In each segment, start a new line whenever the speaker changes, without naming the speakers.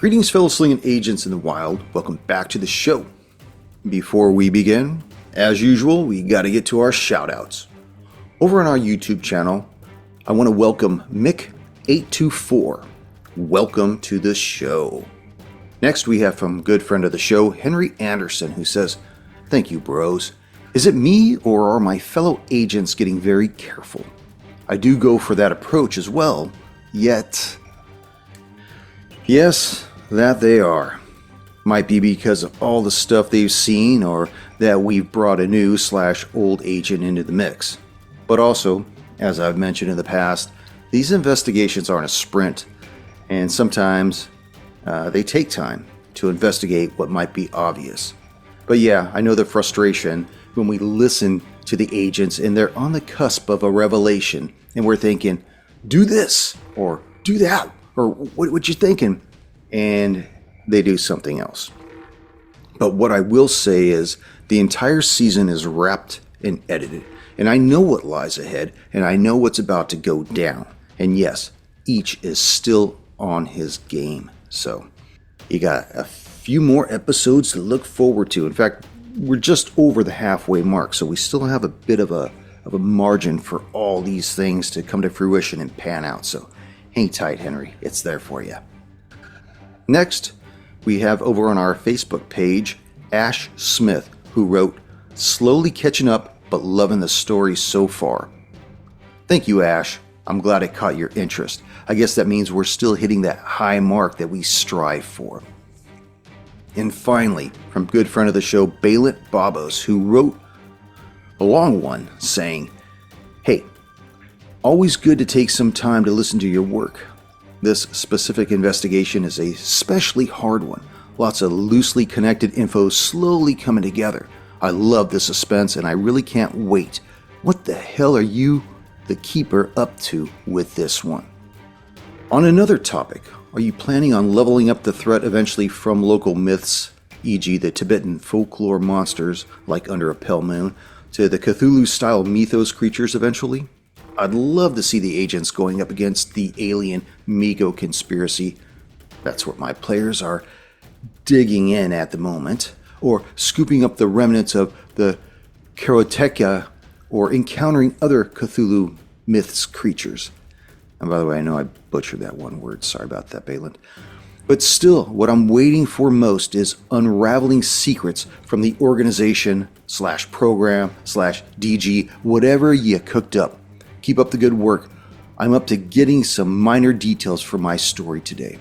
Greetings, fellow slinging agents in the wild. Welcome back to the show. Before we begin, as usual, we got to get to our shoutouts. Over on our YouTube channel, I want to welcome Mick824. Welcome to the show. Next, we have from good friend of the show, Henry Anderson, who says, "Thank you, bros. Is it me or are my fellow agents getting very careful? I do go for that approach as well, yet..." Yes, that they are. Might be because of all the stuff they've seen or that we've brought a new / old agent into the mix. But also, as I've mentioned in the past, these investigations aren't a sprint, and sometimes they take time to investigate what might be obvious. But yeah, I know the frustration when we listen to the agents and they're on the cusp of a revelation and we're thinking, do this, or do that, or what you thinking? And they do something else. But what I will say is the entire season is wrapped and edited, and I know what lies ahead, and I know what's about to go down. And yes, each is still on his game. So you got a few more episodes to look forward to. In fact, we're just over the halfway mark, so we still have a bit of a margin for all these things to come to fruition and pan out. So hang tight, Henry. It's there for you. Next, we have over on our Facebook page, Ash Smith, who wrote, "Slowly catching up, but loving the story so far." Thank you, Ash. I'm glad it caught your interest. I guess that means we're still hitting that high mark that we strive for. And finally, from good friend of the show, Balint Babos, who wrote a long one saying, "Hey, always good to take some time to listen to your work. This specific investigation is a especially hard one. Lots of loosely connected info slowly coming together. I love the suspense and I really can't wait. What the hell are you, the keeper, up to with this one?" On another topic, are you planning on leveling up the threat eventually from local myths, e.g. the Tibetan folklore monsters like Under a Pale Moon, to the Cthulhu-style mythos creatures eventually? I'd love to see the agents going up against the alien Migo conspiracy. That's what my players are digging in at the moment. Or scooping up the remnants of the Karoteka, or encountering other Cthulhu myths creatures. And by the way, I know I butchered that one word. Sorry about that, Balint. But still, what I'm waiting for most is unraveling secrets from the organization / program / DG, whatever you cooked up. Keep up the good work. I'm up to getting some minor details for my story today.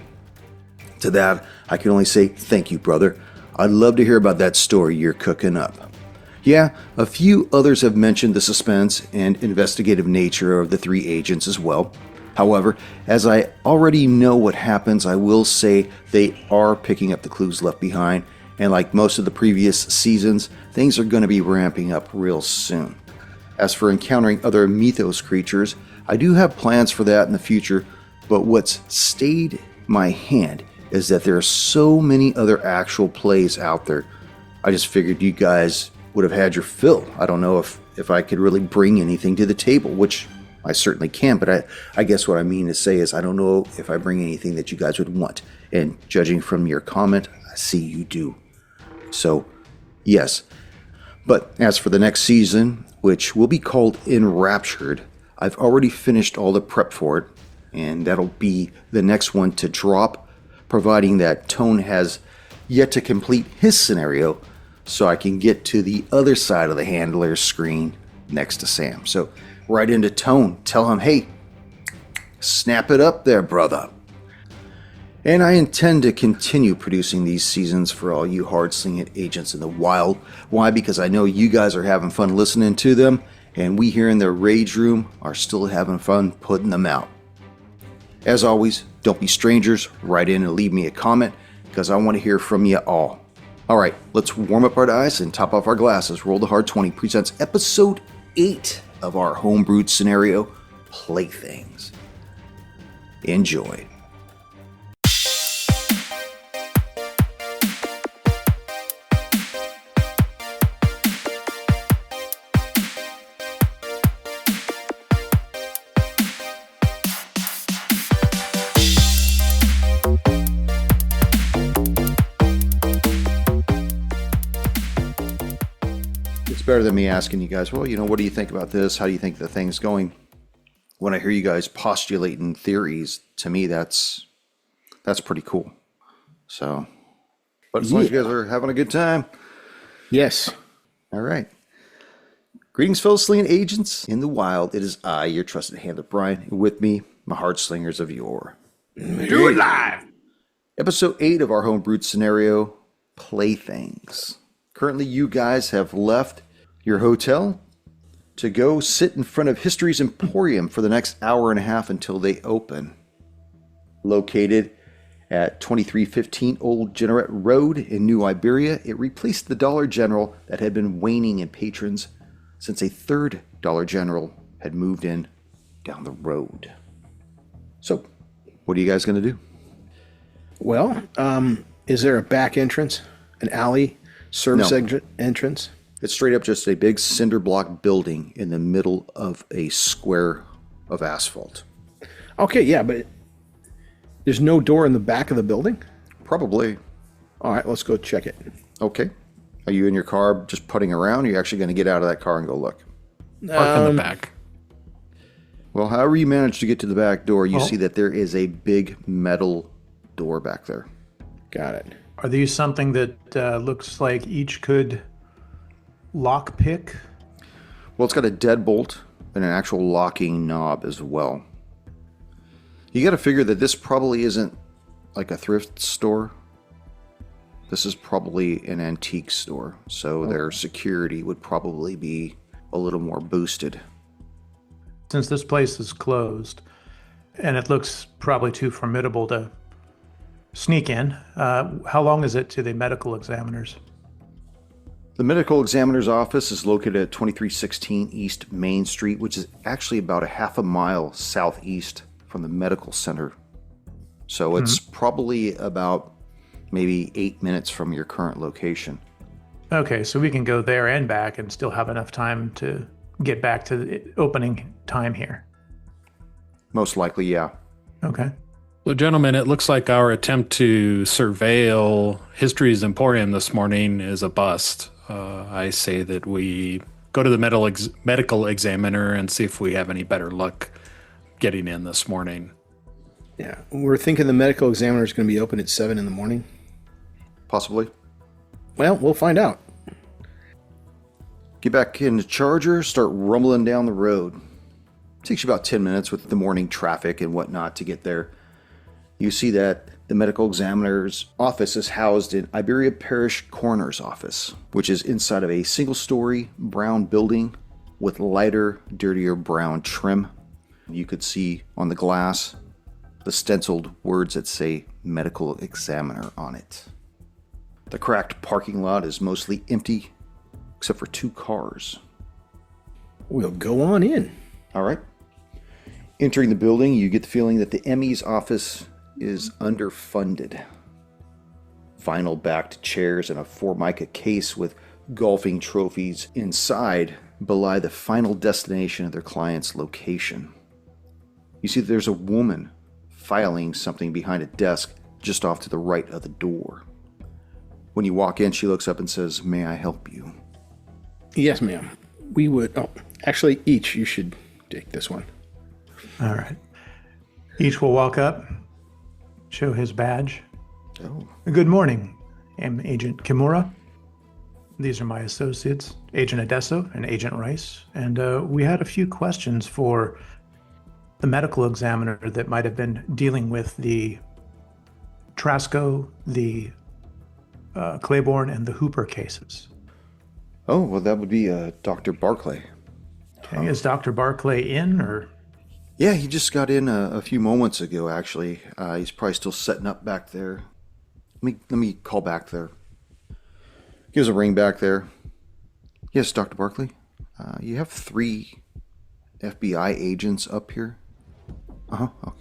To that, I can only say thank you, brother. I'd love to hear about that story you're cooking up. Yeah, a few others have mentioned the suspense and investigative nature of the three agents as well. However, as I already know what happens, I will say they are picking up the clues left behind, and like most of the previous seasons, things are going to be ramping up real soon. As for encountering other mythos creatures, I do have plans for that in the future, but what's stayed my hand is that there are so many other actual plays out there. I just figured you guys would have had your fill. I don't know if I could really bring anything to the table, which I certainly can, but I guess what I mean to say is I don't know if I bring anything that you guys would want. And judging from your comment, I see you do. So, yes. But as for the next season, which will be called Enraptured, I've already finished all the prep for it, and that'll be the next one to drop, providing that Tone has yet to complete his scenario, so I can get to the other side of the handler screen next to Sam. So right into Tone, tell him, hey, snap it up there, brother. And I intend to continue producing these seasons for all you hard-slinging agents in the wild. Why? Because I know you guys are having fun listening to them, and we here in the Rage Room are still having fun putting them out. As always, don't be strangers. Write in and leave me a comment, because I want to hear from you all. All right, let's warm up our dice and top off our glasses. Roll the Hard 20 presents Episode 8 of our homebrewed scenario, Playthings. Enjoy. better than me asking you guys, well, what do you think about this? How do you think the thing's going? When I hear you guys postulating theories, to me, that's pretty cool. So, but as long as you guys are having a good time.
Yes.
All right. Greetings, fellow slinging agents in the wild. It is I, your trusted handler, Brian, and with me, my heart slingers of yore.
Do it live!
Episode 8 of our homebrewed scenario, Playthings. Currently, you guys have left your hotel to go sit in front of History's Emporium for the next hour and a half until they open. Located at 2315 Old Generette Road in New Iberia, it replaced the Dollar General that had been waning in patrons since a third Dollar General had moved in down the road. So, what are you guys going to do?
Well, is there a back entrance, an alley, service entrance?
It's straight up just a big cinder block building in the middle of a square of asphalt.
Okay, yeah, but there's no door in the back of the building?
Probably.
All right, let's go check it.
Okay. Are you in your car just putting around? Or are you actually going to get out of that car and go look?
Park in the back.
Well, however you manage to get to the back door, you see that there is a big metal door back there.
Got it.
Are these something that looks like each could lockpick?
Well, it's got a deadbolt and an actual locking knob as well. You got to figure that this probably isn't like a thrift store. This is probably an antique store, so their security would probably be a little more boosted.
Since this place is closed, and it looks probably too formidable to sneak in, how long is it to the medical examiners?
The medical examiner's office is located at 2316 East Main Street, which is actually about a half a mile southeast from the medical center. So it's probably about maybe 8 minutes from your current location.
Okay, so we can go there and back and still have enough time to get back to the opening time here.
Most likely, yeah.
Okay.
So, gentlemen, it looks like our attempt to surveil History's Emporium this morning is a bust. I say that we go to the medical examiner and see if we have any better luck getting in this morning.
Yeah, we're thinking the medical examiner is going to be open at 7 in the morning.
Possibly.
Well, we'll find out.
Get back in the Charger, start rumbling down the road. Takes you about 10 minutes with the morning traffic and whatnot to get there. You see that the medical examiner's office is housed in Iberia Parish Coroner's office, which is inside of a single-story brown building with lighter, dirtier brown trim. You could see on the glass the stenciled words that say medical examiner on it. The cracked parking lot is mostly empty, except for 2 cars.
We'll go on in.
All right. Entering the building, you get the feeling that the ME's office is underfunded. Vinyl-backed chairs and a Formica case with golfing trophies inside belie the final destination of their client's location. You see that there's a woman filing something behind a desk just off to the right of the door. When you walk in, she looks up and says, "May I help you?"
Yes, ma'am. We would... Oh, actually, each. You should take this one.
All right. Each will walk up, show his badge.
Oh.
Good morning. I'm Agent Kimura. These are my associates, Agent Adesso and Agent Rice. And we had a few questions for the medical examiner that might have been dealing with the Trasco, the Claiborne, and the Hooper cases.
Oh, well, that would be Dr. Barclay.
Okay, is Dr. Barclay in, or?
Yeah, he just got in a few moments ago, actually. He's probably still setting up back there. Let me call back there. Gives a ring back there. Yes, Dr. Barclay. You have 3 FBI agents up here? Uh-huh.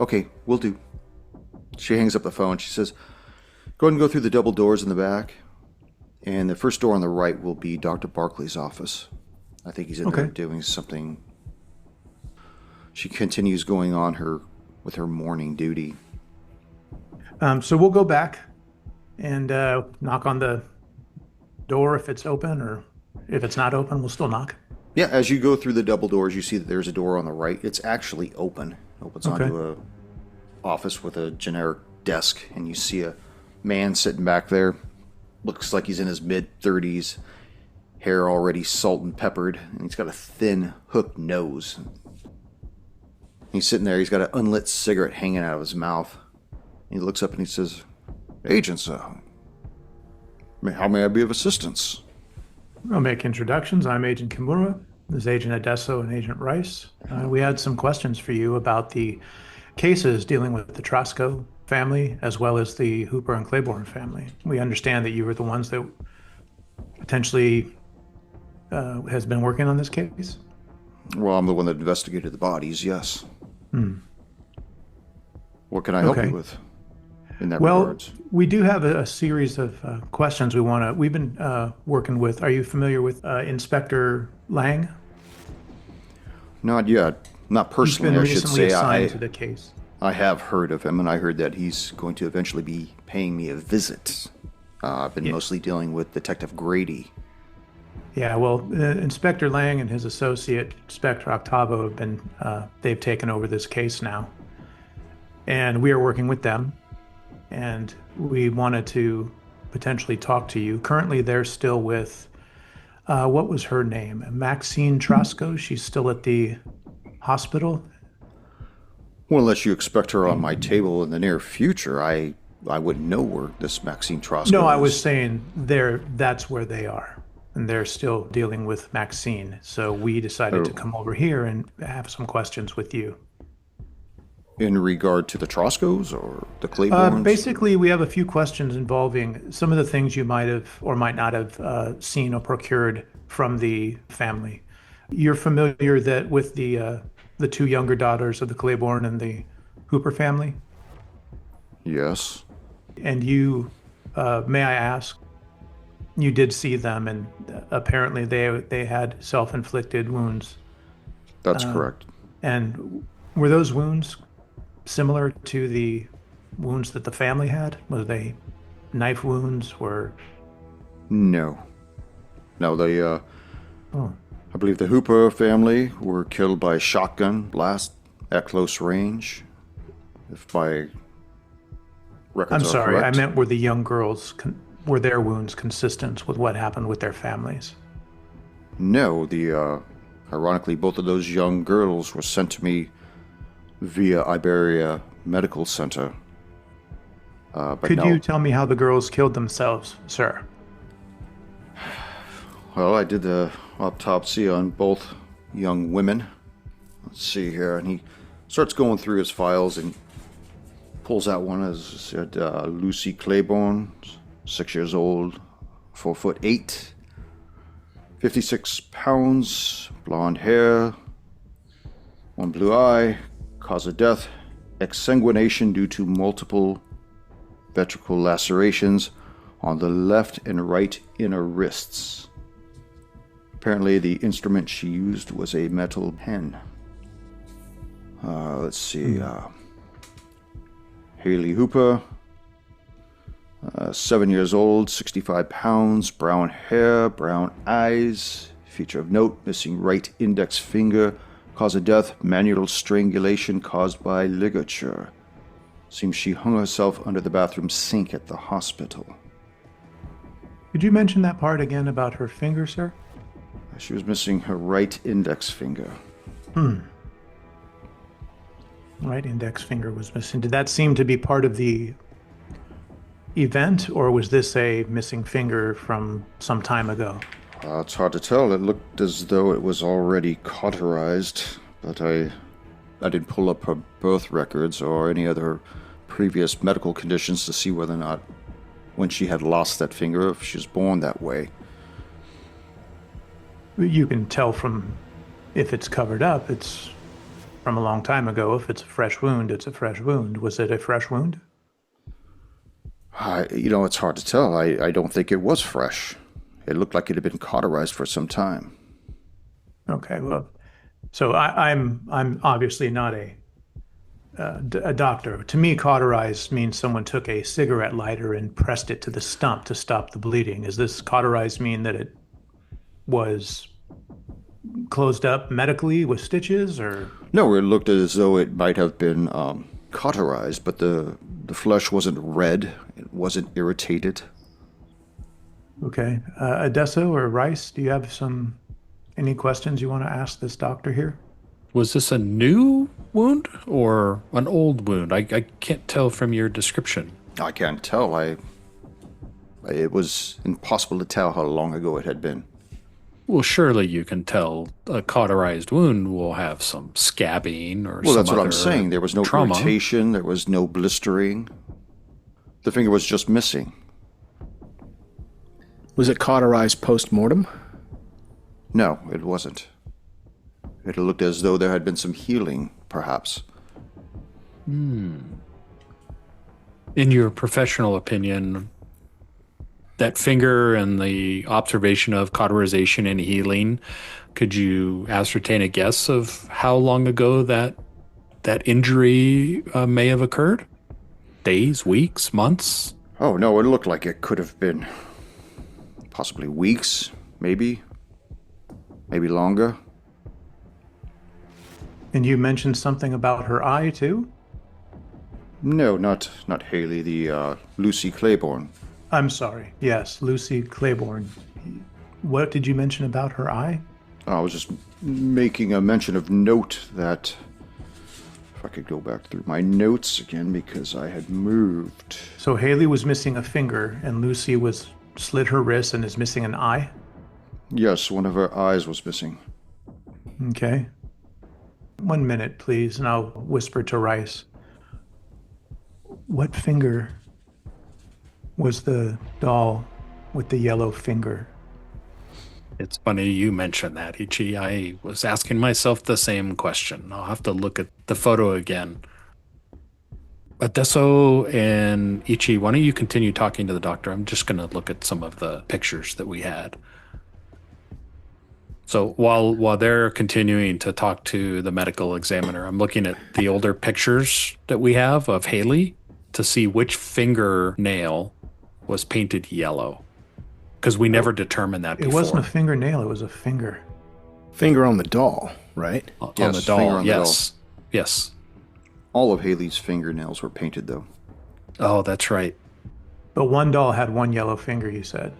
Okay, will do. She hangs up the phone. She says, go ahead and go through the double doors in the back. And the first door on the right will be Dr. Barclay's office. I think he's in there doing something. She continues going on with her morning duty.
So we'll go back and knock on the door if it's open, or if it's not open, we'll still knock.
Yeah, as you go through the double doors, you see that there's a door on the right. It's actually open. It opens
Okay.
onto a office with a generic desk, and you see a man sitting back there. Looks like he's in his mid-30s. Hair already salt and peppered, and he's got a thin, hooked nose. He's sitting there. He's got an unlit cigarette hanging out of his mouth. He looks up and he says, "Agents, how may I be of assistance?"
I'll make introductions. I'm Agent Kimura. This is Agent Adesso and Agent Rice. We had some questions for you about the cases dealing with the Trosco family as well as the Hooper and Claiborne family. We understand that you were the ones that potentially has been working on this case.
Well, I'm the one that investigated the bodies, yes. What can I help
Okay.
you with in that
Well,
regards?
we do have a series of questions we've been working with. Are you familiar with Inspector Lang?
Not yet. Not
He's
personally,
been
I should
recently
say.
assigned to the case.
I have heard of him, and I heard that he's going to eventually be paying me a visit. I've been mostly dealing with Detective Grady.
Yeah, well, Inspector Lang and his associate, Inspector Octavo, have been, they've taken over this case now. And we are working with them. And we wanted to potentially talk to you. Currently, they're still with, what was her name? Maxine Trosco. She's still at the hospital.
Well, unless you expect her on my table in the near future, I wouldn't know where this Maxine Trosco
No, I
is.
was saying that's where they are. And they're still dealing with Maxine. So we decided to come over here and have some questions with you.
In regard to the Troscos or the Claibornes?
Basically, we have a few questions involving some of the things you might have or might not have seen or procured from the family. You're familiar that with the two younger daughters of the Claiborne and the Hooper family?
Yes.
And you, may I ask, you did see them, and apparently they had self-inflicted wounds.
That's correct.
And were those wounds similar to the wounds that the family had? Were they knife wounds?
No. No, I believe the Hooper family were killed by shotgun blast at close range. If my records
I'm
are
sorry,
correct.
I meant were the young girls, were their wounds consistent with what happened with their families?
No, ironically, both of those young girls were sent to me via Iberia Medical Center. But
Could
no.
you tell me how the girls killed themselves, sir?
Well, I did the autopsy on both young women. Let's see here. And he starts going through his files and pulls out one, as I said, Lucy Claiborne, 6 years old, 4'8", 56 pounds, blonde hair, one blue eye, cause of death, exsanguination due to multiple ventricle lacerations on the left and right inner wrists. Apparently, the instrument she used was a metal pen. Let's see. Haley Hooper, 7 years old, 65 pounds, brown hair, brown eyes. Feature of note, missing right index finger. Cause of death, manual strangulation caused by ligature. Seems she hung herself under the bathroom sink at the hospital.
Could you mention that part again about her finger, sir?
She was missing her right index finger.
Right index finger was missing. Did that seem to be part of the event, or was this a missing finger from some time ago?
It's hard to tell. It looked as though it was already cauterized, but I didn't pull up her birth records or any other previous medical conditions to see whether or not when she had lost that finger, if she was born that way.
You can tell from if it's covered up, it's from a long time ago. If it's a fresh wound, it's a fresh wound. Was it a fresh wound?
It's hard to tell. I don't think it was fresh. It looked like it had been cauterized for some time.
Okay, well, so I'm obviously not a doctor. To me, cauterized means someone took a cigarette lighter and pressed it to the stump to stop the bleeding. Does this cauterized mean that it was closed up medically with stitches, or?
No, it looked as though it might have been cauterized, but the flesh wasn't red. It wasn't irritated.
Okay. Adesso or Rice, do you have any questions you want to ask this doctor here?
Was this a new wound or an old wound? I can't tell from your description.
I can't tell. It was impossible to tell how long ago it had been.
Well, surely you can tell a cauterized wound will have some scabbing or
Well,
some
that's what I'm
other
saying. There was no
trauma.
irritation. There was no blistering. The finger was just missing.
Was it cauterized post-mortem?
No, it wasn't. It looked as though there had been some healing, perhaps.
In your professional opinion, that finger and the observation of cauterization and healing, could you ascertain a guess of how long ago that injury may have occurred? Days, weeks, months?
Oh, no, it looked like it could have been possibly weeks, maybe longer.
And you mentioned something about her eye, too?
No, not Haley, the Lucy Claiborne.
I'm sorry. Yes, Lucy Claiborne. What did you mention about her eye?
I was just making a mention of note that, if I could go back through my notes again, because I had moved.
So Haley was missing a finger, and Lucy was slit her wrist and is missing an eye?
Yes, one of her eyes was missing.
Okay. 1 minute, please, and I'll whisper to Rice. What finger was the doll with the yellow finger?
It's funny you mentioned that, Ichi. I was asking myself the same question. I'll have to look at the photo again. Adesso and Ichi, why don't you continue talking to the doctor? I'm just going to look at some of the pictures that we had. So while they're continuing to talk to the medical examiner, I'm looking at the older pictures that we have of Haley to see which fingernail was painted yellow. Because we never determined that before.
It wasn't a fingernail, it was a finger.
Finger on the doll, right?
On
Yes,
the
finger
doll,
on the
yes. Yes.
All of Haley's fingernails were painted, though.
Oh, that's right.
But one doll had one yellow finger, you said.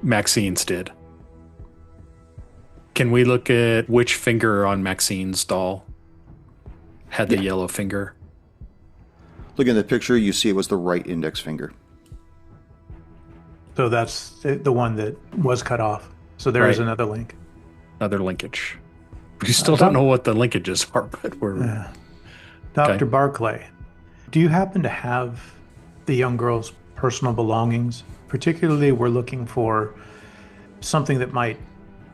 Maxine's did. Can we look at which finger on Maxine's doll had the yellow finger?
Look in the picture, you see it was the right index finger.
So that's the one that was cut off. So there is
Right.
another link.
Another linkage. We still don't know what the linkages are, but we're...
Dr. Barclay, do you happen to have the young girl's personal belongings? Particularly, we're looking for something that might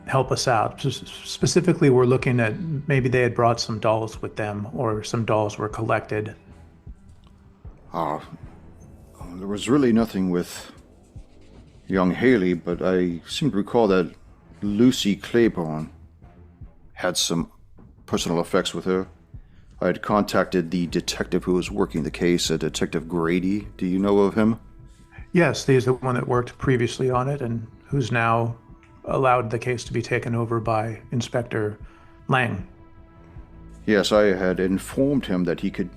help us out. Specifically, we're looking at maybe they had brought some dolls with them or some dolls were collected.
There was really nothing with young Haley, but I seem to recall that Lucy Claiborne had some personal effects with her. I had contacted the detective who was working the case, a Detective Grady. Do you know of him?
Yes, he's the one that worked previously on it and who's now allowed the case to be taken over by Inspector Lang.
Yes, I had informed him that he could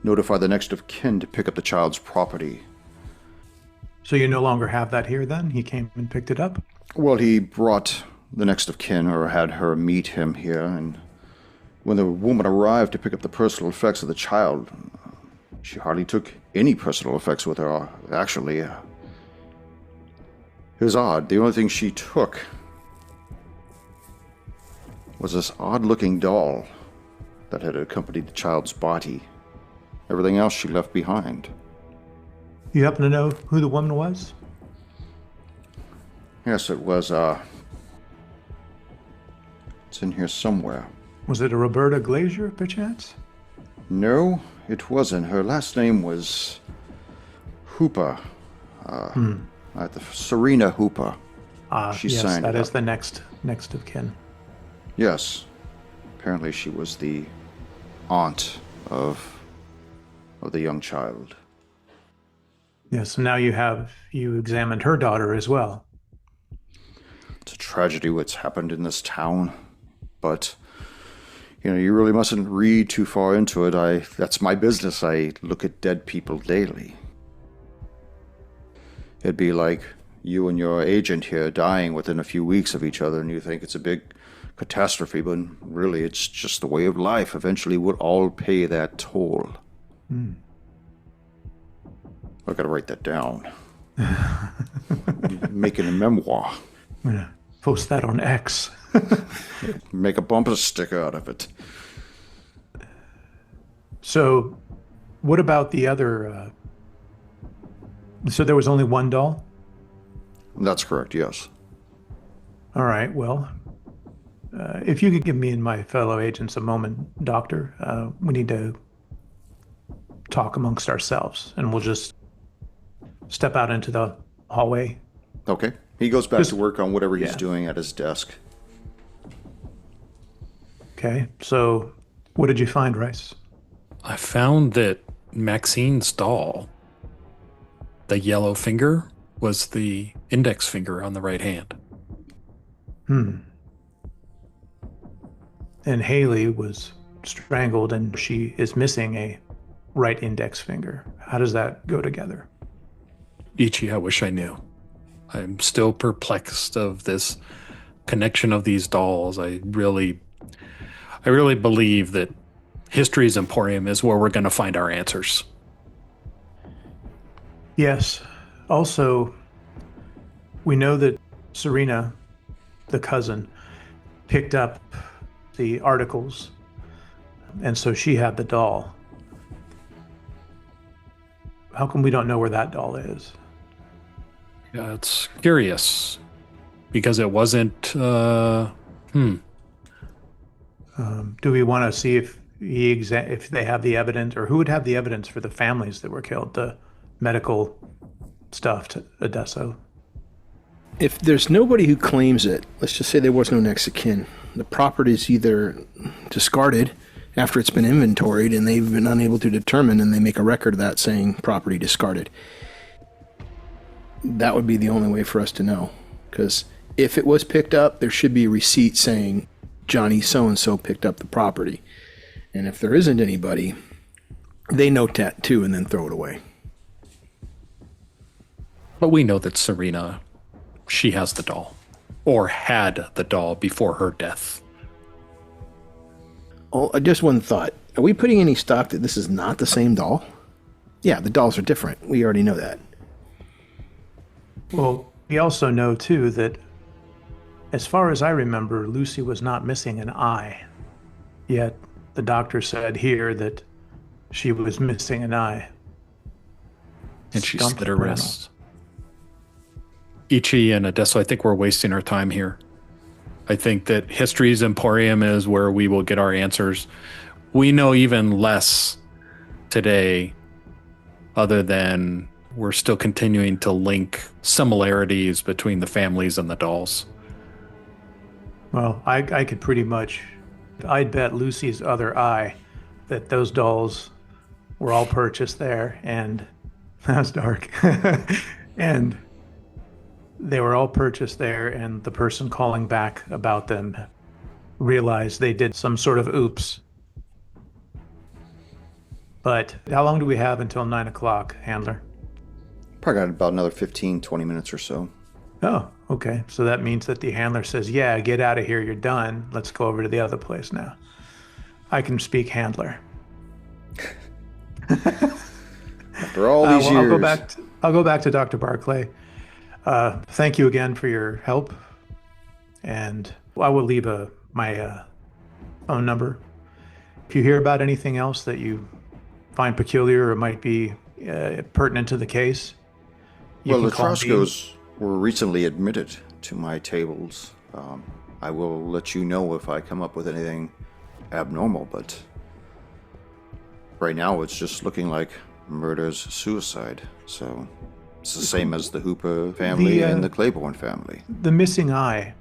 notify the next of kin to pick up the child's property.
So you no longer have that here then? He came and picked it up?
Well, he brought the next of kin, or had her meet him here, and when the woman arrived to pick up the personal effects of the child, she hardly took any personal effects with her, actually. It was odd. The only thing she took was this odd-looking doll that had accompanied the child's body. Everything else she left behind.
You happen to know who the woman was?
Yes, it was, it's in here somewhere.
Was it a Roberta Glazier, perchance?
No, it wasn't. Her last name was Hooper. Serena Hooper. She
Yes,
signed
that
it
is
up.
the next of kin.
Yes. Apparently she was the aunt of the young child.
Yes, so now you examined her daughter as well.
It's a tragedy what's happened in this town. But, you really mustn't read too far into it. That's my business. I look at dead people daily. It'd be like you and your agent here dying within a few weeks of each other, and you think it's a big catastrophe, but really it's just the way of life. Eventually we'll all pay that toll. I gotta write that down. Making a memoir.
I'm going to post that on X.
Make a bumper sticker out of it.
So, what about the other... So there was only one doll?
That's correct, yes.
All right, well, if you could give me and my fellow agents a moment, Doctor, we need to talk amongst ourselves, and we'll just step out into the hallway.
Okay. He goes back to work on whatever he's doing at his desk.
Okay, so what did you find, Rice?
I found that Maxine's doll, the yellow finger, was the index finger on the right hand.
And Haley was strangled and she is missing a right index finger. How does that go together?
Ichi, I wish I knew. I'm still perplexed of this connection of these dolls. I really believe that History's Emporium is where we're going to find our answers.
Yes. Also, we know that Serena, the cousin, picked up the articles, and so she had the doll. How come we don't know where that doll is?
Yeah, it's curious because it wasn't.
Do we want to see if if they have the evidence, or who would have the evidence for the families that were killed, the medical stuff to Odesso?
If there's nobody who claims it, let's just say there was no next of kin, the property's either discarded after it's been inventoried and they've been unable to determine, and they make a record of that saying property discarded. That would be the only way for us to know. Because if it was picked up, there should be a receipt saying Johnny so-and-so picked up the property. And if there isn't anybody, they note that too and then throw it away.
But we know that Serena, she has the doll, or had the doll before her death.
Oh, just one thought. Are we putting any stock that this is not the same doll? Yeah, the dolls are different. We already know that.
Well, we also know, too, that as far as I remember, Lucy was not missing an eye. Yet the doctor said here that she was missing an eye.
And she
Stumped
slit her
Bruno.
wrists. Ichi and Odesso, I think we're wasting our time here. I think that History's Emporium is where we will get our answers. We know even less today, other than we're still continuing to link similarities between the families and the dolls.
Well, I could pretty much, I'd bet Lucy's other eye that those dolls were all purchased there, and that's dark. And they were all purchased there, and the person calling back about them realized they did some sort of oops. But how long do we have until 9 o'clock, Handler?
Probably got about another 15, 20 minutes or so.
Oh, okay. So that means that the handler says, yeah, get out of here, you're done. Let's go over to the other place now. I can speak handler.
After all these years.
I'll go back to Dr. Barclay. Thank you again for your help. And I will leave my phone number. If you hear about anything else that you find peculiar or might be pertinent to the case, you
Well,
can
the
call me.
Troscos were recently admitted to my tables. I will let you know if I come up with anything abnormal, but right now it's just looking like murder's suicide. So it's the same as the Hooper family and the Claiborne family.
The missing eye,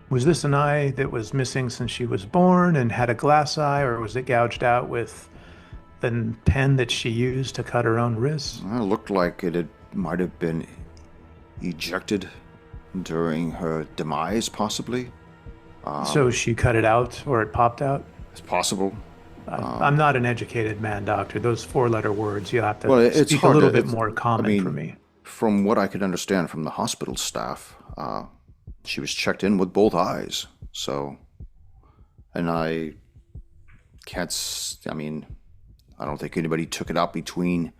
was this an eye that was missing since she was born and had a glass eye, or was it gouged out with the pen that she used to cut her own wrists?
Well, it looked like might have been ejected during her demise, possibly.
So she cut it out, or it popped out?
It's possible.
I'm not an educated man, doctor. Those four-letter words, you have to
Well, it's
speak a
hard
little
to-
bit more common for me.
From what I could understand from the hospital staff, she was checked in with both eyes. So, and I don't think anybody took it out between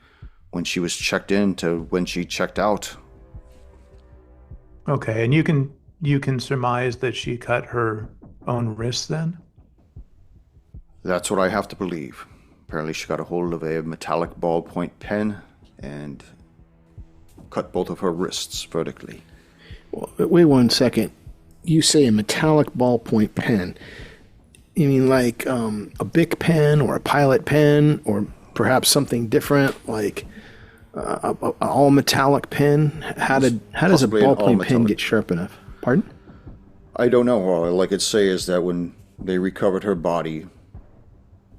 when she was checked in to when she checked out.
Okay, and you can surmise that she cut her own wrist then?
That's what I have to believe. Apparently she got a hold of a metallic ballpoint pen and cut both of her wrists vertically.
Well, wait 1 second. You say a metallic ballpoint pen. You mean like a Bic pen or a Pilot pen, or perhaps something different, like a all metallic pen? How does a
Possibly an
ballpoint pen
all-metallic.
get sharp enough? Pardon?
I don't know. All I could say is that when they recovered her body,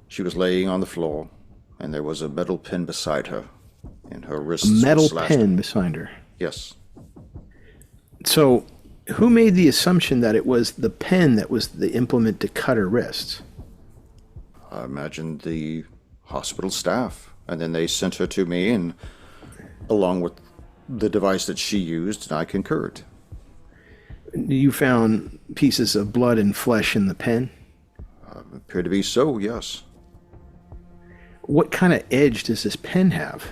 she was laying on the floor, and there was a metal pen beside her, and her wrists were
Metal
slashed.
pen beside her.
Yes.
So, who made the assumption that it was the pen that was the implement to cut her wrists?
I imagined the hospital staff, and then they sent her to me, and along with the device that she used, and I concurred.
You found pieces of blood and flesh in the pen?
Appeared to be so, yes.
What kind of edge does this pen have?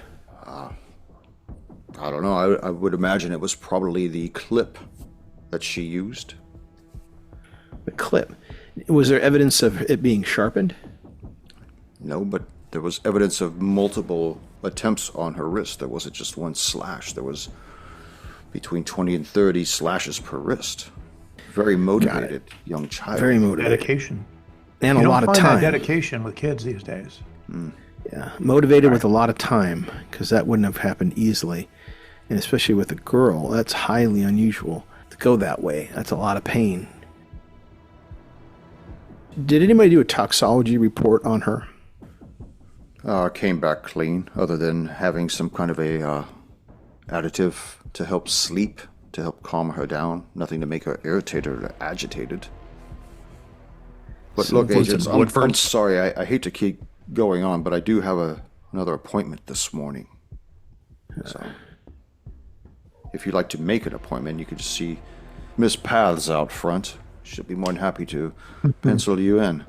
I don't know. I would imagine it was probably the clip that she used.
The clip. Was there evidence of it being sharpened?
No, but there was evidence of multiple attempts on her wrist. There wasn't just one slash. There was between 20 and 30 slashes per wrist. Very motivated young child.
Very motivated.
Dedication.
And
You
a
don't
lot of
find
time.
that dedication with kids these days.
Yeah, motivated with a lot of time, because that wouldn't have happened easily. And especially with a girl, that's highly unusual to go that way. That's a lot of pain. Did anybody do a toxology report on her?
Came back clean, other than having some kind of a additive to help sleep, to help calm her down. Nothing to make her irritated or agitated. But
So
look,
was it
agents, I'm sorry. I hate to keep going on, but I do have another appointment this morning. So, if you'd like to make an appointment, you could just see Miss Paths out front. She'll be more than happy to pencil you in.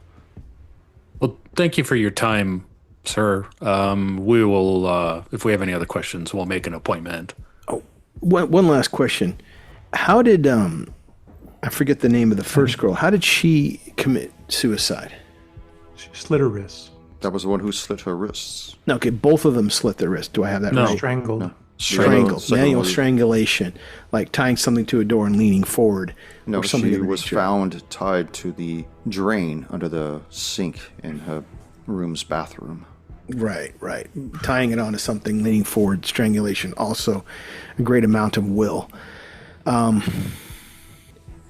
Well, thank you for your time, sir. We will, if we have any other questions, we'll make an appointment.
Oh, one last question. How did, I forget the name of the first girl, how did she commit suicide?
She slit her wrists.
That was the one who slit her wrists.
No, okay, both of them slit their wrist. Do I have that
No.
right?
Strangled.
No.
Strangled.
Second
Manual
one-
strangulation. Like tying something to a door and leaning forward.
No,
or something
she
of the
was
nature.
found tied to the drain under the sink in her room's bathroom.
Right. Tying it onto something, leaning forward, strangulation. Also, a great amount of will.
I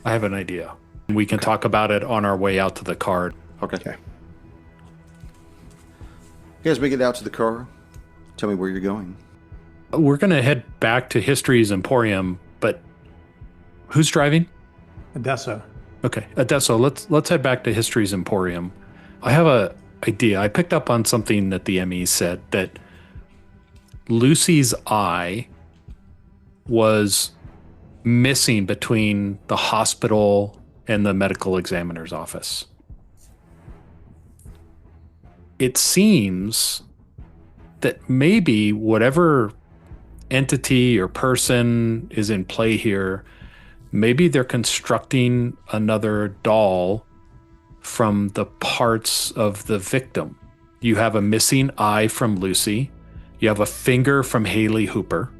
have an idea. We can talk about it on our way out to the car.
Okay. You guys make it out to the car. Tell me where you're going.
We're going to head back to History's Emporium, but who's driving?
Odessa.
Okay, Adesso, let's head back to History's Emporium. I have a idea. I picked up on something that the ME said, that Lucy's eye was missing between the hospital and the medical examiner's office. It seems that maybe whatever entity or person is in play here, maybe they're constructing another doll from the parts of the victim. You have a missing eye from Lucy. You have a finger from Haley Hooper.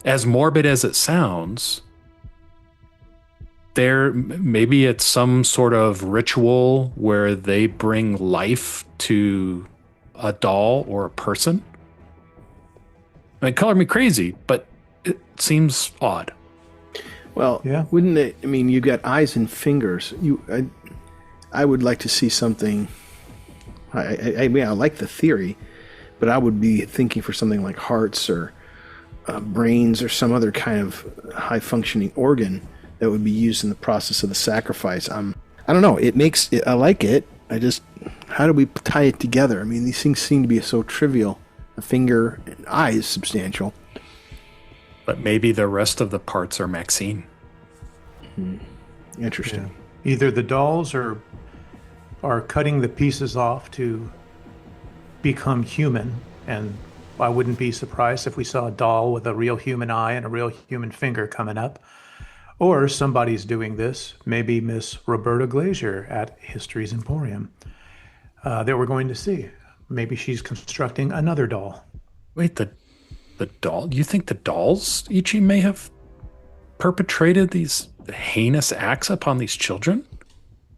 As morbid as it sounds, maybe it's some sort of ritual where they bring life to a doll or a person. I mean, color me crazy, but it seems odd.
Well,
Yeah.
wouldn't it? I mean, you got eyes and fingers. I would like to see something. I mean, I like the theory, but I would be thinking for something like hearts or brains or some other kind of high-functioning organ that would be used in the process of the sacrifice. I don't know. I like it. How do we tie it together? I mean, these things seem to be so trivial. A finger and eye is substantial.
But maybe the rest of the parts are Maxine.
Interesting.
Yeah. Either the dolls are cutting the pieces off to become human, and I wouldn't be surprised if we saw a doll with a real human eye and a real human finger coming up. Or somebody's doing this, maybe Miss Roberta Glazier at History's Emporium, that we're going to see. Maybe she's constructing another doll.
Wait, the doll? You think the dolls, Ichi, may have perpetrated these heinous acts upon these children?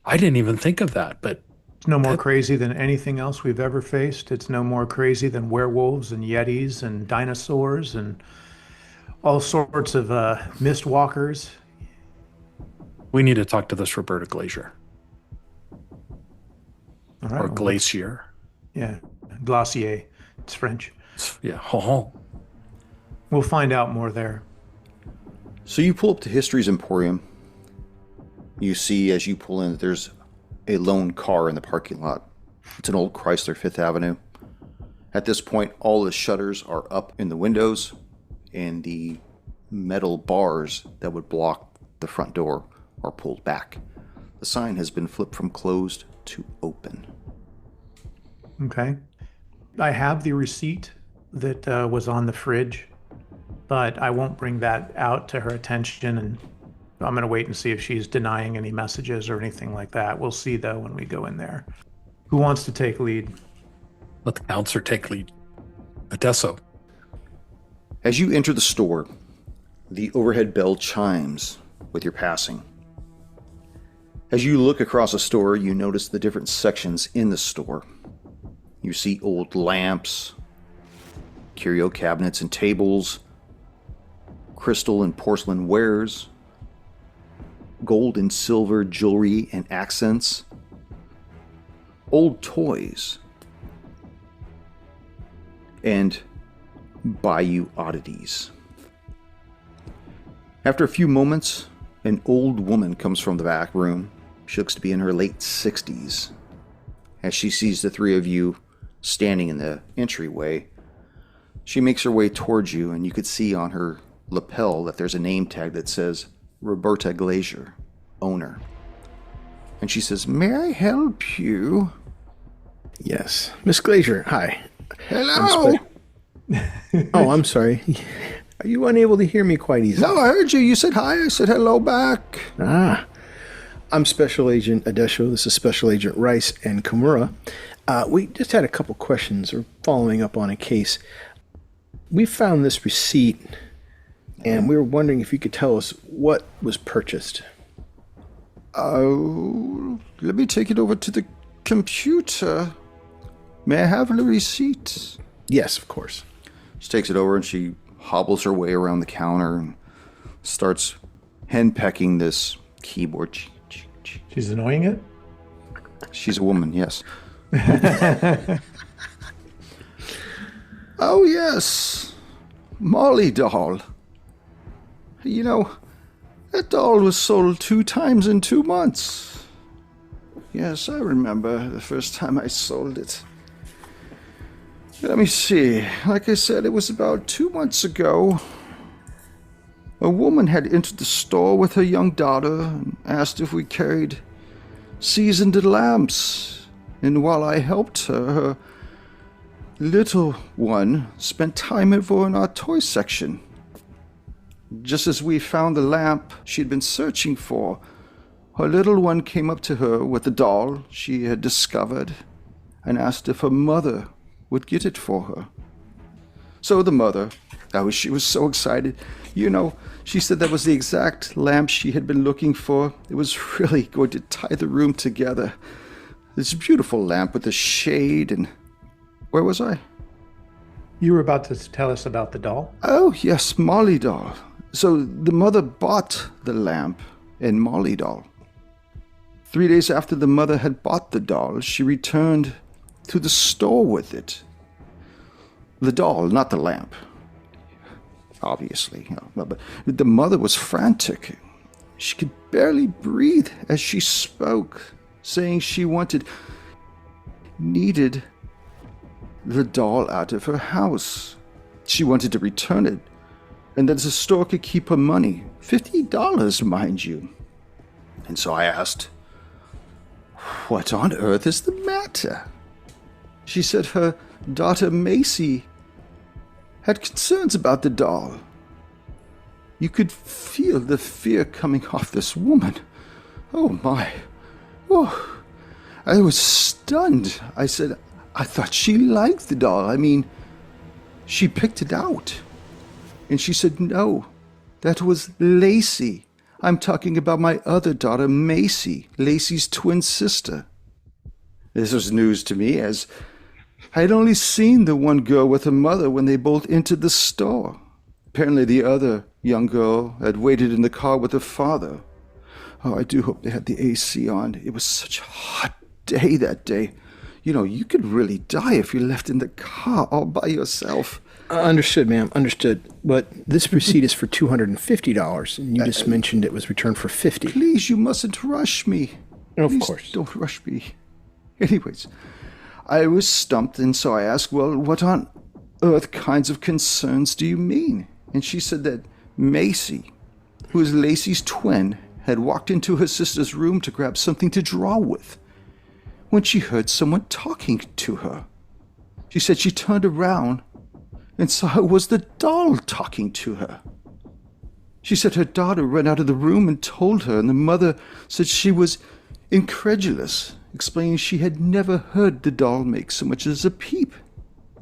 I didn't even think of that, but...
It's no more crazy than anything else we've ever faced. It's no more crazy than werewolves and yetis and dinosaurs and all sorts of mist walkers.
We need to talk to this Roberta Glazier.
All right,
or Glacier.
Yeah, Glacier. It's French.
Yeah, ho.
We'll find out more there.
So you pull up to History's Emporium. You see as you pull in that there's a lone car in the parking lot. It's an old Chrysler 5th Avenue. At this point, all the shutters are up in the windows, and the metal bars that would block the front door are pulled back. The sign has been flipped from closed to open.
Okay. I have the receipt that was on the fridge, but I won't bring that out to her attention, and I'm going to wait and see if she's denying any messages or anything like that. We'll see, though, when we go in there. Who wants to take lead?
Let the counselor take lead. Adesso.
As you enter the store, the overhead bell chimes with your passing. As you look across the store, you notice the different sections in the store. You see old lamps, curio cabinets and tables, crystal and porcelain wares, gold and silver jewelry and accents, old toys, and bayou oddities. After a few moments, an old woman comes from the back room. She looks to be in her late 60s. As she sees the three of you standing in the entryway, she makes her way towards you, and you could see on her lapel that there's a name tag that says Roberta Glazier, owner. And she says, "May I help you?"
Yes. Miss Glazier, hi.
Hello!
Oh, I'm sorry. Are you unable to hear me quite easily?
No, I heard you. You said hi. I said hello back.
I'm Special Agent Adesho. This is Special Agent Rice and Kimura. We just had a couple questions or following up on a case. We found this receipt, and we were wondering if you could tell us what was purchased.
Oh, let me take it over to the computer. May I have the receipt?
Yes, of course.
She takes it over and she hobbles her way around the counter and starts henpecking this keyboard.
She's annoying it?
She's a woman, yes. Oh, yes. Molly doll. You know, that doll was sold 2 times in 2 months. Yes, I remember the first time I sold it. Let me see. Like I said, it was about 2 months ago. A woman had entered the store with her young daughter and asked if we carried seasoned lamps. And while I helped her, her little one spent time over in our toy section. Just as we found the lamp she'd been searching for, her little one came up to her with the doll she had discovered and asked if her mother would get it for her. So the mother, she was so excited. You know, she said that was the exact lamp she had been looking for. It was really going to tie the room together. This beautiful lamp with the shade and... Where was I?
You were about to tell us about the doll?
Oh, yes, Molly doll. So the mother bought the lamp and Molly doll. 3 days after the mother had bought the doll, she returned to the store with it. The doll, not the lamp. obviously. But the mother was frantic. She could barely breathe as she spoke, saying she needed the doll out of her house. She wanted to return it, and that the store could keep her money. $50, mind you. And so I asked, what on earth is the matter? She said her daughter Macy had concerns about the doll. You could feel the fear coming off this woman. Oh my. Oh, I was stunned. I said, I thought she liked the doll. I mean, she picked it out. And she said, no, that was Lacey. I'm talking about my other daughter, Macy, Lacey's twin sister. This was news to me, as I had only seen the one girl with her mother when they both entered the store. Apparently the other young girl had waited in the car with her father. Oh, I do hope they had the AC on. It was such a hot day that day. You know, you could really die if you're left in the car all by yourself.
Understood, ma'am. Understood. But this receipt is for $250, and you just mentioned it was returned for $50.
Please, you mustn't rush me.
Of
Please
course.
Don't rush me. Anyways, I was stumped, and so I asked, well, what on earth kinds of concerns do you mean? And she said that Macy, who is Lacey's twin, had walked into her sister's room to grab something to draw with when she heard someone talking to her. She said she turned around and saw it was the doll talking to her. She said her daughter ran out of the room and told her, and the mother said she was incredulous, explaining she had never heard the doll make so much as a peep.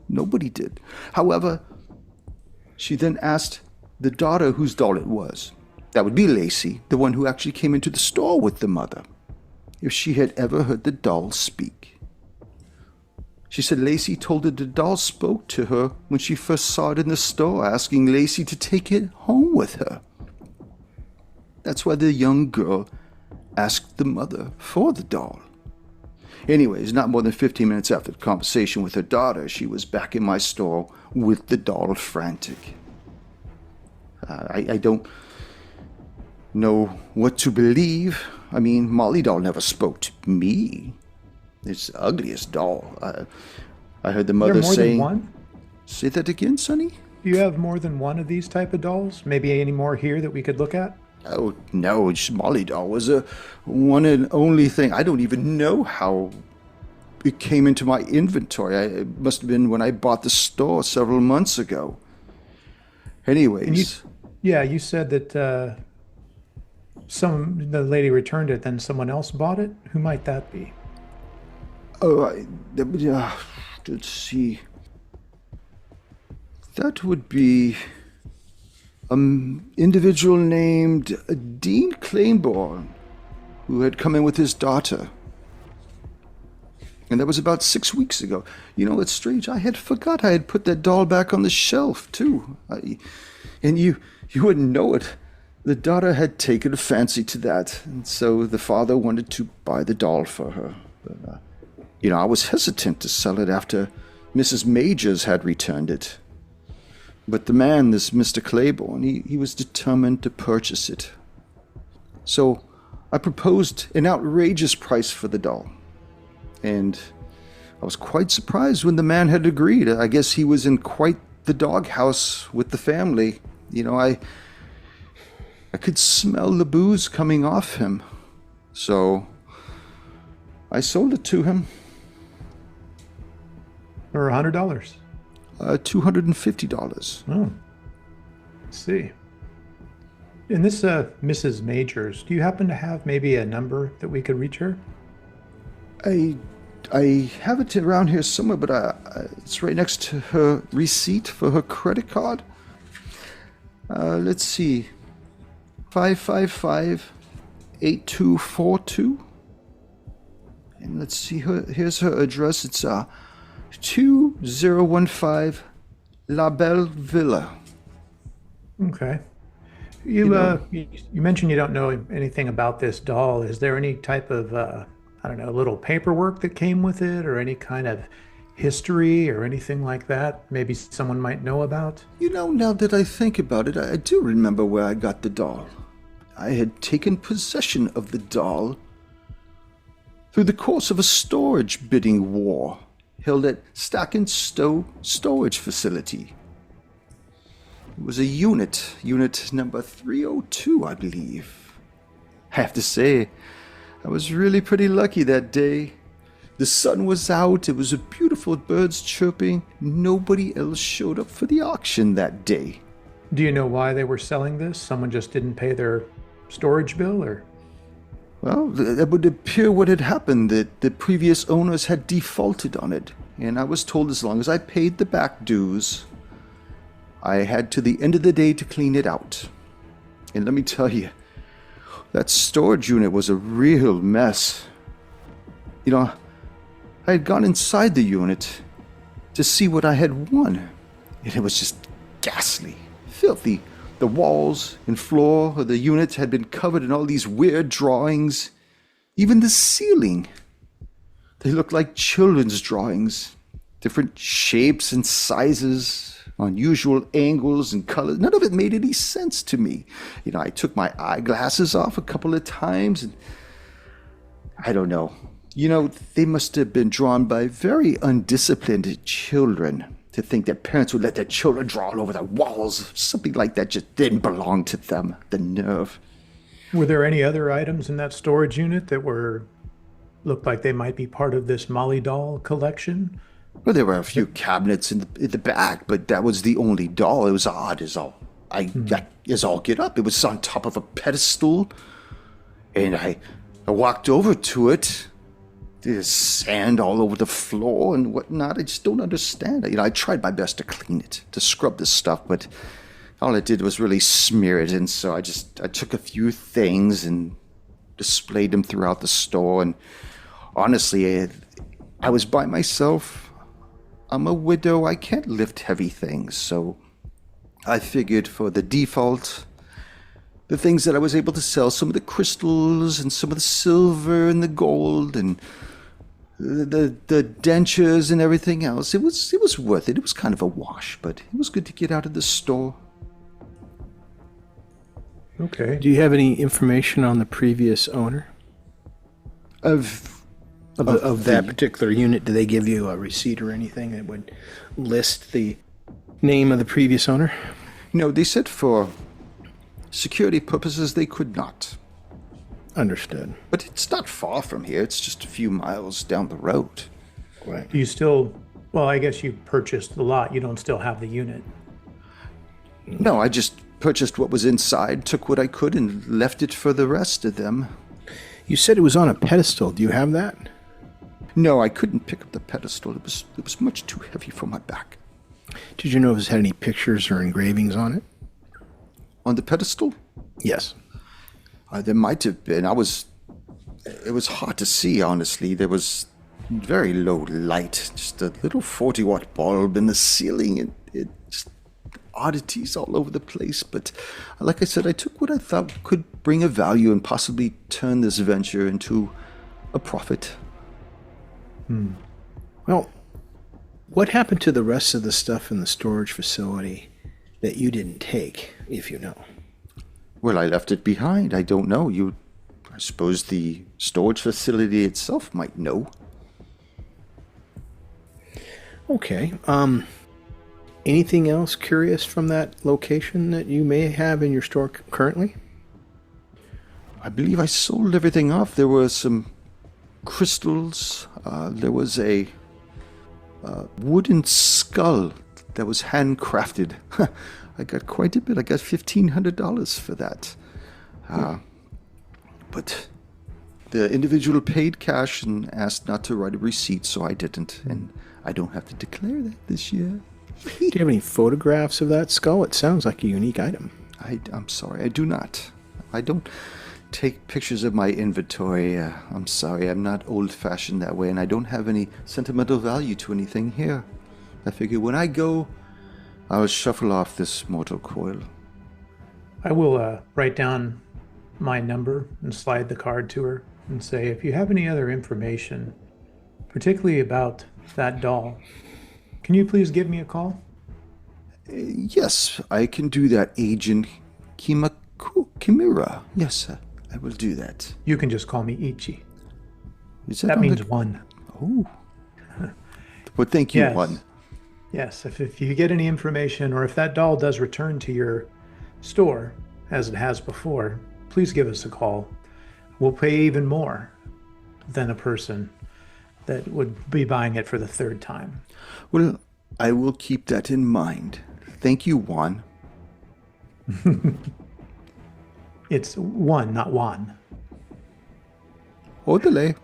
Nobody did. However, she then asked the daughter whose doll it was. That would be Lacey, the one who actually came into the store with the mother, if she had ever heard the doll speak. She said Lacey told her the doll spoke to her when she first saw it in the store, asking Lacey to take it home with her. That's why the young girl asked the mother for the doll. Anyways, not more than 15 minutes after the conversation with her daughter, she was back in my store with the doll, frantic. I don't know what to believe. I mean, Molly doll never spoke to me. It's the ugliest doll. I heard the mother saying...
More than one?
Say that again, Sonny?
Do you have more than one of these type of dolls? Maybe any more here that we could look at?
Oh, no, Molly doll was a one and only thing. I don't even know how it came into my inventory. It must have been when I bought the store several months ago. Anyways...
You said that the lady returned it, then someone else bought it? Who might that be?
Oh, let's see. That would be an individual named Dean Claiborne, who had come in with his daughter. And that was about 6 weeks ago. You know, it's strange. I had forgot I had put that doll back on the shelf, too. And you wouldn't know it. The daughter had taken a fancy to that, and so the father wanted to buy the doll for her. But, I was hesitant to sell it after Mrs. Majors had returned it. But the man, this Mr. Claiborne, he was determined to purchase it. So I proposed an outrageous price for the doll. And I was quite surprised when the man had agreed. I guess he was in quite the doghouse with the family. I could smell the booze coming off him. So I sold it to him.
For $100?
$250.
Oh, let's see. And this Mrs. Majors, do you happen to have maybe a number that we could reach her?
I have it around here somewhere, but it's right next to her receipt for her credit card. Let's see. 555-8242. And let's see, here's her address. It's 2015 La Belle Villa.
Okay. You mentioned you don't know anything about this doll. Is there any type of, little paperwork that came with it, or any kind of history or anything like that maybe someone might know about?
You know, now that I think about it, I do remember where I got the doll. I had taken possession of the doll through the course of a storage bidding war held at Stack and Stow Storage Facility. It was a unit number 302, I believe. I have to say, I was really pretty lucky that day. The sun was out, it was a beautiful birds chirping. Nobody else showed up for the auction that day.
Do you know why they were selling this? Someone just didn't pay their storage bill, or?
Well, it would appear what had happened, that the previous owners had defaulted on it, and I was told as long as I paid the back dues, I had to the end of the day to clean it out. And let me tell you, that storage unit was a real mess. You know, I had gone inside the unit to see what I had won, and it was just ghastly, filthy. The walls and floor of the unit had been covered in all these weird drawings. Even the ceiling. They looked like children's drawings. Different shapes and sizes, unusual angles and colors. None of it made any sense to me. You know, I took my eyeglasses off a couple of times, and I don't know. You know, they must have been drawn by very undisciplined children. To think that parents would let their children draw all over the walls. Something like that just didn't belong to them. The nerve.
Were there any other items in that storage unit that looked like they might be part of this Molly doll collection?
Well, there were a few cabinets in the back, but that was the only doll. It was odd as all. As all get up. It was on top of a pedestal. And I walked over to it. There's sand all over the floor and whatnot. I just don't understand it. You know, I tried my best to clean it, to scrub this stuff, but all it did was really smear it. And so I took a few things and displayed them throughout the store. And honestly, I was by myself. I'm a widow. I can't lift heavy things. So I figured for the default, the things that I was able to sell, some of the crystals and some of the silver and the gold and the dentures and everything else, it was worth it. It was kind of a wash, but it was good to get out of the store.
Okay.
Do you have any information on the previous owner
Of
that particular unit? Do they give you a receipt or anything that would list the name of the previous owner?
No, they said for security purposes they could not.
Understood.
But it's not far from here. It's just a few miles down the road.
Right.
Do you still, well, I guess you purchased the lot. You don't still have the unit.
No, I just purchased what was inside, took what I could, and left it for the rest of them.
You said it was on a pedestal. Do you have that?
No, I couldn't pick up the pedestal. It was much too heavy for my back.
Did you know if it had any pictures or engravings on it?
On the pedestal?
Yes.
There might have been. It was hard to see, honestly. There was very low light, just a little 40-watt bulb in the ceiling, and it just oddities all over the place. But like I said, I took what I thought could bring a value and possibly turn this venture into a profit.
Well, what happened to the rest of the stuff in the storage facility that you didn't take, if you know?
Well, I left it behind. I don't know. I suppose the storage facility itself might know.
Okay. Anything else curious from that location that you may have in your store currently?
I believe I sold everything off. There were some crystals. There was a wooden skull that was handcrafted. I got quite a bit. I got $1,500 for that. But the individual paid cash and asked not to write a receipt, so I didn't. And I don't have to declare that this year.
Do you have any photographs of that skull? It sounds like a unique item.
I'm sorry, I do not. I don't take pictures of my inventory. I'm sorry, I'm not old-fashioned that way, and I don't have any sentimental value to anything here. I figure when I go, I'll shuffle off this mortal coil.
I will write down my number and slide the card to her and say, if you have any other information, particularly about that doll, can you please give me a call?
Yes, I can do that, Agent Kimura. Yes, I will do that.
You can just call me Ichi.
Is
That
on
means
the...
one.
Oh. Well, thank you,
Yes.
One.
Yes, if you get any information, or if that doll does return to your store, as it has before, please give us a call. We'll pay even more than a person that would be buying it for the third time.
Well, I will keep that in mind. Thank you, Juan.
It's one, not Juan.
Odele.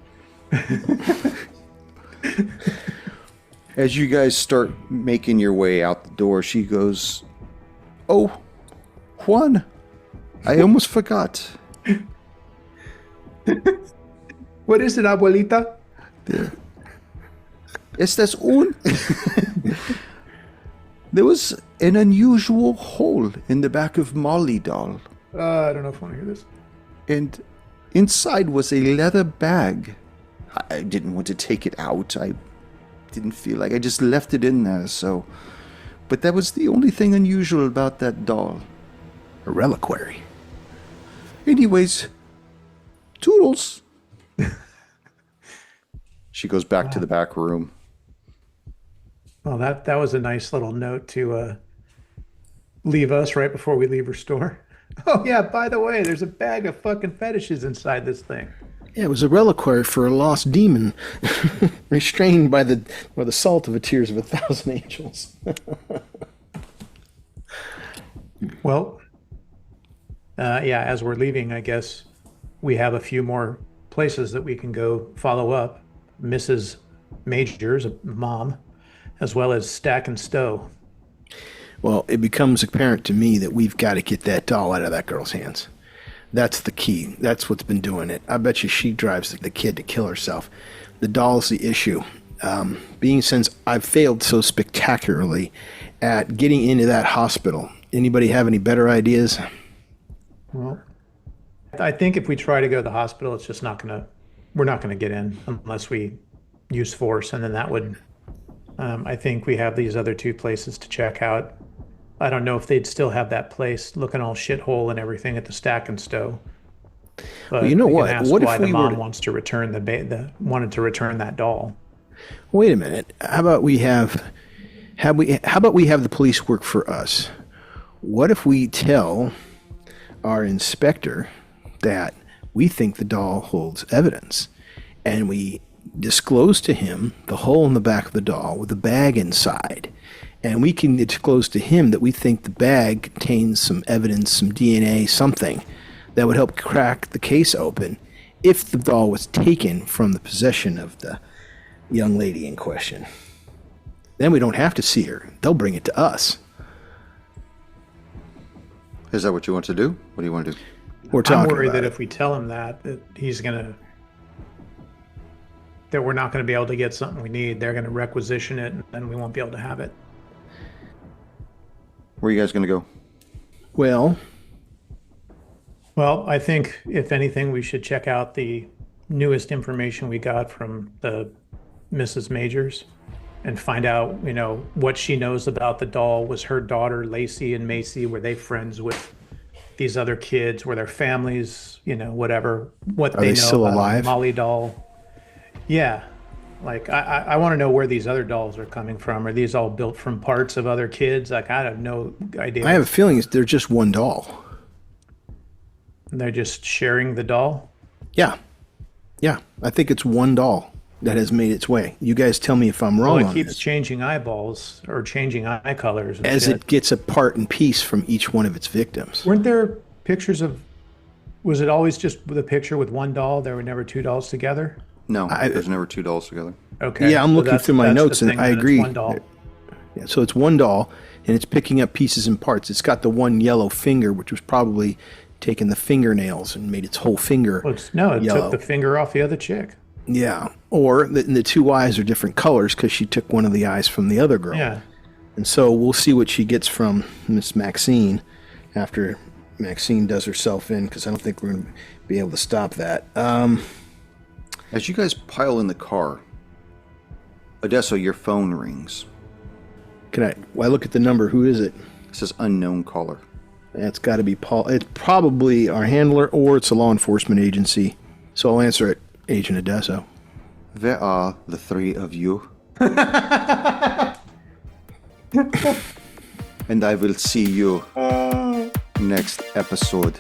As you guys start making your way out the door, she goes, "Oh, Juan, I almost forgot.
What is it, abuelita?
Estas un... There was an unusual hole in the back of Molly doll,
I don't know if I want to hear this.
and inside was a leather bag. I didn't want to take it out. I didn't feel like I just left it in there, so... But that was the only thing unusual about that doll.
A reliquary.
Anyways, toodles." She goes back to the back room.
Well, that was a nice little note to leave us right before we leave her store. Oh yeah, by the way, there's a bag of fucking fetishes inside this thing.
Yeah, it was a reliquary for a lost demon, restrained by the salt of the tears of 1,000 angels.
Well, yeah, as we're leaving, I guess we have a few more places that we can go follow up. Mrs. Major's mom, as well as Stack and Stow.
Well, it becomes apparent to me that we've got to get that doll out of that girl's hands. That's the key. That's what's been doing it. I bet you she drives the kid to kill herself. The doll's the issue. Being since I've failed so spectacularly at getting into that hospital, anybody have any better ideas?
Well, I think if we try to go to the hospital, it's just we're not gonna get in unless we use force, and then that would, I think we have these other two places to check out. I don't know if they'd still have that place looking all shithole and everything at the Stack and Stow. But
well, you know
we can
what?
ask
What if
why the
we
mom
were to...
wants to return wanted to return that doll?
Wait a minute. How about we have the police work for us? What if we tell our inspector that we think the doll holds evidence, and we disclose to him the hole in the back of the doll with the bag inside, and we can disclose to him that we think the bag contains some evidence, some DNA, something that would help crack the case open if the doll was taken from the possession of the young lady in question. Then we don't have to see her. They'll bring it to us.
Is that what you want to do? What do you want to do?
We're talking
I'm worried
about
that
it.
if we tell him that that we're not going to be able to get something we need. They're going to requisition it, and then we won't be able to have it.
Where are you guys going to go?
Well,
Well, I think if anything, we should check out the newest information we got from the Mrs. Majors and find out, what she knows about the doll. Was her daughter Lacey and Macy, were they friends with these other kids? Were their families, whatever, what
Are
they
they
know
still
about
alive?
Molly doll? Yeah. Like, I want to know where these other dolls are coming from. Are these all built from parts of other kids? Like, I have no idea.
I have a feeling they're just one doll.
They're just sharing the doll?
Yeah. Yeah. I think it's one doll that has made its way. You guys tell me if I'm wrong
Well, it
on
keeps
this.
changing eyeballs or changing eye colors. And
As
shit.
it gets a part and piece from each one of its victims.
Weren't there pictures of... Was it always just the picture with one doll? There were never two dolls together?
No, there's never two dolls together.
Okay.
Yeah, I'm
so
looking
that's-
through my
that's the
notes, and
thing,
I
then, it's
agree.
one doll.
Yeah, so it's one doll, and it's picking up pieces and parts. It's got the one yellow finger, which was probably taking the fingernails and made its whole finger
Well, it
yellow.
took the finger off the other chick.
Yeah, or the two eyes are different colors because she took one of the eyes from the other girl.
Yeah.
And so we'll see what she gets from Miss Maxine after Maxine does herself in, because I don't think we're going to be able to stop that.
As you guys pile in the car, Adesso, your phone rings.
Well, I look at the number. Who is it?
It says unknown caller.
That's got to be Paul. It's probably our handler or it's a law enforcement agency. So I'll answer it, Agent Adesso.
Where are the three of you? And I will see you next episode.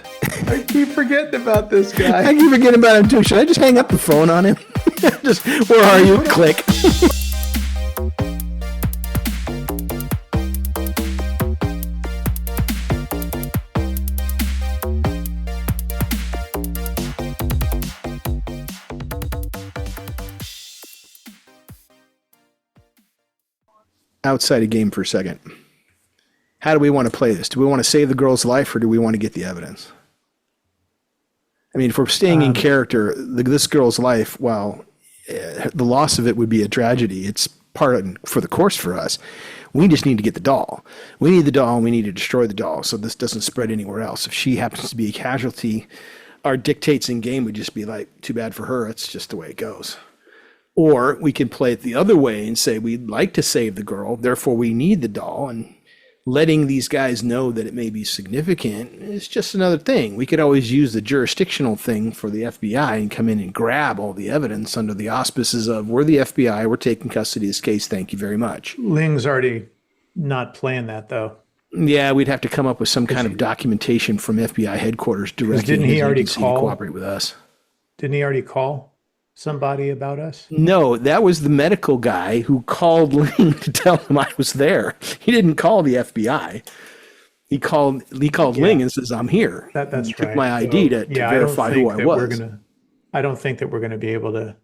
I keep forgetting about this guy.
I keep forgetting about him too. Should I just hang up the phone on him? Just, where are you? Click. Outside of game for a second. How do we want to play this? Do we want to save the girl's life or do we want to get the evidence? I mean, if we're staying in character, this girl's life, well, the loss of it would be a tragedy. It's for the course for us. We just need to get the doll. We need the doll and we need to destroy the doll so this doesn't spread anywhere else. If she happens to be a casualty, our dictates in game would just be like, too bad for her. It's just the way it goes. Or we can play it the other way and say we'd like to save the girl, therefore we need the doll, and letting these guys know that it may be significant is just another thing. We could always use the jurisdictional thing for the FBI and come in and grab all the evidence under the auspices of, we're the FBI, we're taking custody of this case, thank you very much.
Ling's already not playing that, though.
Yeah, we'd have to come up with some kind of documentation from FBI headquarters directing his agency to cooperate with us.
Didn't he already call somebody about us?
No, that was the medical guy who called Ling to tell him I was there. He didn't call the FBI. He called Ling and says, I'm here.
That's
he
right.
Took my ID to verify who I was.
I don't think that we're going to be able to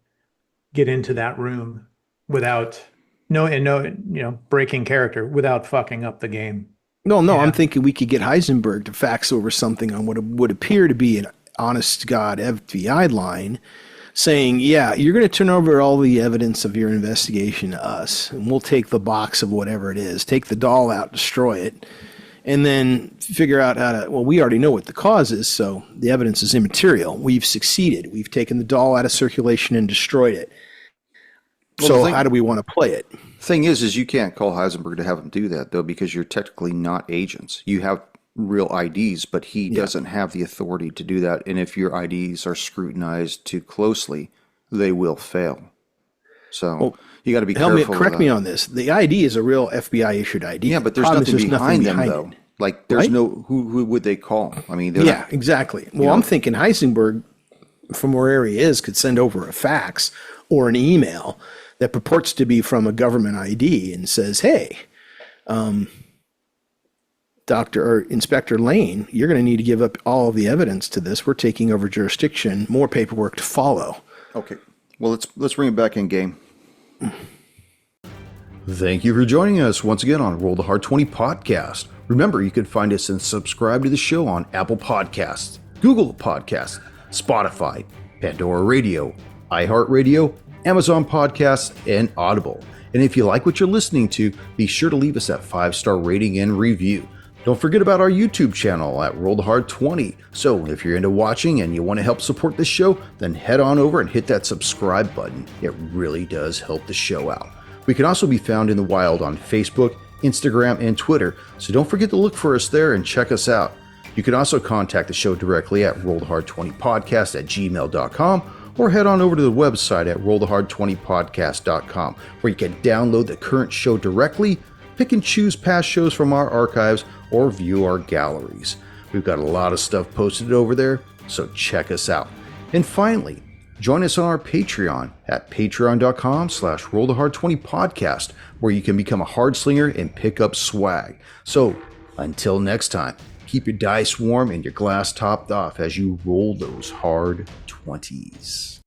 get into that room without breaking character, without fucking up the game.
No, yeah. I'm thinking we could get Heisenberg to fax over something on what would appear to be an honest-to-God FBI line saying, yeah, you're going to turn over all the evidence of your investigation to us, and we'll take the box of whatever it is, take the doll out, destroy it, and then figure out how to, well, we already know what the cause is, so the evidence is immaterial. We've succeeded. We've taken the doll out of circulation and destroyed it. Well, so how do we want to play it?
Thing is you can't call Heisenberg to have him do that, though, because you're technically not agents. You have real IDs, but he doesn't have the authority to do that. And if your IDs are scrutinized too closely, they will fail. So you got to be careful.
Correct me on this. The ID is a real FBI issued ID.
Yeah, but there's nothing behind them, though. Like, there's no, who would they call? I mean,
exactly. Well, I'm thinking Heisenberg, from wherever he is, could send over a fax or an email that purports to be from a government ID and says, hey, Dr. or Inspector Lane, you're going to need to give up all of the evidence to this. We're taking over jurisdiction, more paperwork to follow.
Okay. Well, let's bring it back in game. Thank you for joining us once again on Roll the Hard 20 podcast. Remember, you can find us and subscribe to the show on Apple Podcasts, Google Podcasts, Spotify, Pandora Radio, iHeart Radio, Amazon Podcasts, and Audible. And if you like what you're listening to, be sure to leave us that 5-star rating and review. Don't forget about our YouTube channel at Roll the Hard 20. So if you're into watching and you want to help support the show, then head on over and hit that subscribe button. It really does help the show out. We can also be found in the wild on Facebook, Instagram, and Twitter, so don't forget to look for us there and check us out. You can also contact the show directly at rollthehard20podcast@gmail.com or head on over to the website at rollthehard20podcast.com, where you can download the current show directly, pick and choose past shows from our archives, or view our galleries. We've got a lot of stuff posted over there, so check us out. And finally, join us on our Patreon at patreon.com/rollthehard20podcast, where you can become a hard slinger and pick up swag. So until next time, keep your dice warm and your glass topped off as you roll those hard 20s.